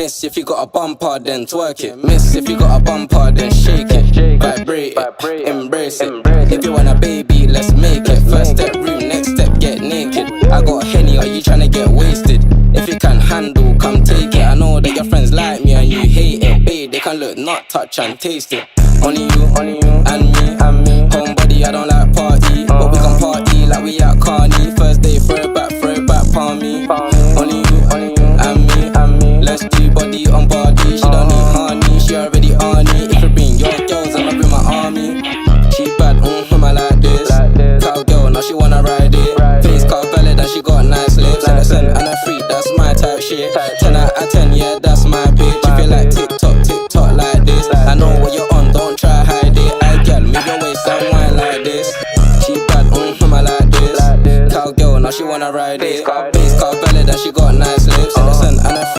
Miss, if you got a bumper, then twerk it. Miss, if you got a bumper, then shake it. Vibrate it, embrace it. If you want a baby, let's make it. First step room, next step get naked. I got Henny, are you tryna get wasted? If you can handle, come take it. I know that your friends like me and you hate it. Babe, they can look, not touch and taste it. Only you, and me. Homebody, I don't like party, but we can party like we at Carney. First day, throw it back, palm me. Only you, and me. Let's do body on body. She don't need honey, she already on it. If you bring your girls, I'ma bring my army. She bad, I like this. Cowgirl, now she wanna ride it. Face car valid and she got nice lips. Innocent and a freak, that's my type shit. 10 out of 10, yeah, that's my bitch. If you like TikTok like this, I know what you're on, don't try hide it. I girl, move your waist and wine like this. She bad, I like this. Cowgirl, now she wanna ride it. Face car valid and she got nice lips. Innocent